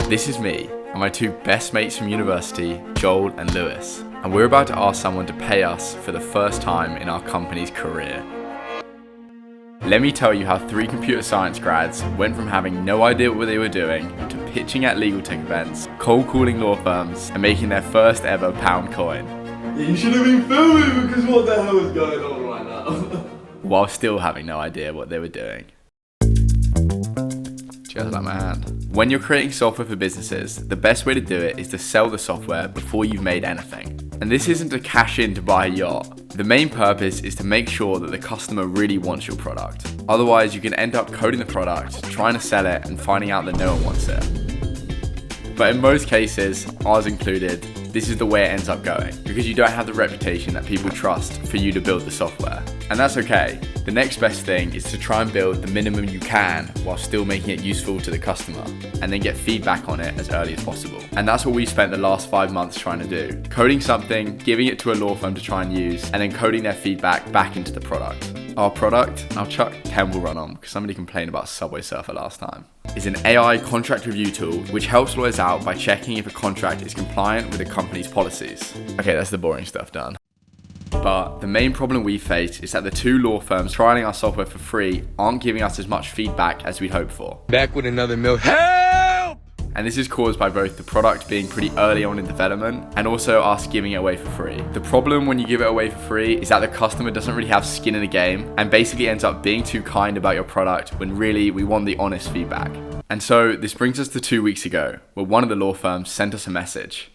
This is me and my two best mates from university, Joel and Lewis, and we're about to ask someone to pay us for the first time in our company's career. Let me tell you how three computer science grads went from having no idea what they were doing to pitching at legal tech events, cold calling law firms, and making their first ever pound coin. Yeah, you should have been filming because what the hell is going on right now? While still having no idea what they were doing. Just like my hand. When you're creating software for businesses, the best way to do it is to sell the software before you've made anything. And this isn't to cash in to buy a yacht. The main purpose is to make sure that the customer really wants your product. Otherwise, you can end up coding the product, trying to sell it, and finding out that no one wants it. But in most cases, ours included, this is the way it ends up going, because you don't have the reputation that people trust for you to build the software. And that's okay. The next best thing is to try and build the minimum you can while still making it useful to the customer, and then get feedback on it as early as possible. And that's what we spent the last 5 months trying to do. Coding something, giving it to a law firm to try and use, and then coding their feedback back into the product. Our product, I'll chuck Temple Run on because somebody complained about Subway Surfer last time, is an AI contract review tool which helps lawyers out by checking if a contract is compliant with the company's policies. Okay, that's the boring stuff done. But the main problem we face is that the two law firms trialing our software for free aren't giving us as much feedback as we'd hoped for. Back with another meal. Help! And this is caused by both the product being pretty early on in development and also us giving it away for free. The problem when you give it away for free is that the customer doesn't really have skin in the game and basically ends up being too kind about your product when really we want the honest feedback. And so this brings us to 2 weeks ago, where one of the law firms sent us a message.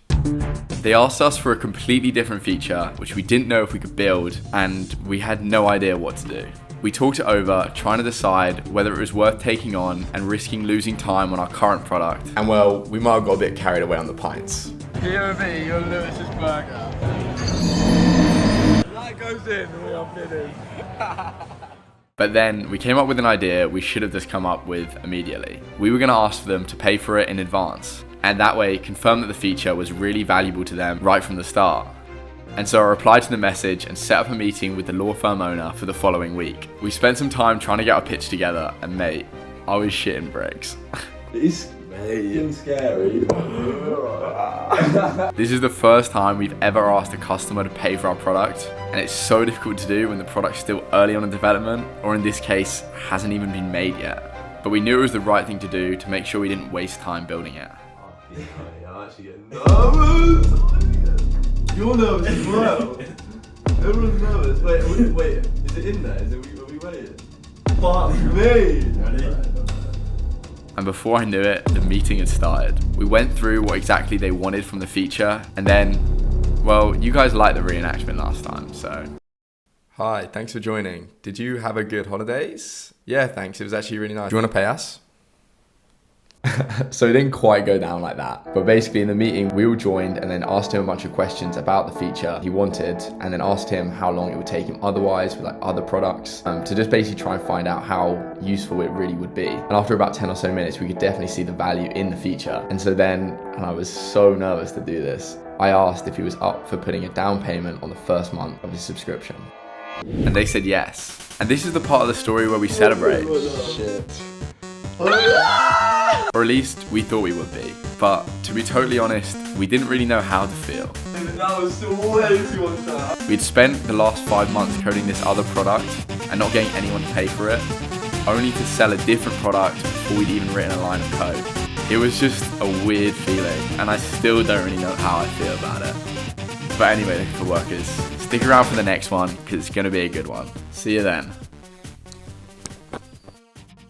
They asked us for a completely different feature, which we didn't know if we could build, and we had no idea what to do. We talked it over, trying to decide whether it was worth taking on and risking losing time on our current product. And well, we might have got a bit carried away on the pints. POV, you're Lewis's burger. That goes in, we are finished. But then we came up with an idea we should have just come up with immediately. We were going to ask for them to pay for it in advance, and that way confirm that the feature was really valuable to them right from the start. And so I replied to the message and set up a meeting with the law firm owner for the following week. We spent some time trying to get our pitch together, and mate, I was shitting bricks. It's fucking scary. This is the first time we've ever asked a customer to pay for our product, and it's so difficult to do when the product's still early on in development, or in this case, hasn't even been made yet. But we knew it was the right thing to do to make sure we didn't waste time building it. Yeah, I'm actually getting nervous. You're nervous as well. Everyone's nervous. Wait, is it in there? Are we waiting? Fuck me! And before I knew it, the meeting had started. We went through what exactly they wanted from the feature, and then, well, you guys liked the reenactment last time, so. Hi, thanks for joining. Did you have a good holidays? Yeah, thanks. It was actually really nice. Do you want to pay us? So it didn't quite go down like that. But basically in the meeting, we all joined and then asked him a bunch of questions about the feature he wanted, and then asked him how long it would take him otherwise with like other products, to just basically try and find out how useful it really would be. And after about 10 or so minutes, we could definitely see the value in the feature. And so then, and I was so nervous to do this, I asked if he was up for putting a down payment on the first month of his subscription. And they said yes. And this is the part of the story where we celebrate. Shit. Or at least we thought we would be. But to be totally honest, we didn't really know how to feel. That was still way too much time. We'd spent the last 5 months coding this other product and not getting anyone to pay for it, only to sell a different product before we'd even written a line of code. It was just a weird feeling, and I still don't really know how I feel about it. But anyway, for workers, stick around for the next one, because it's going to be a good one. See you then.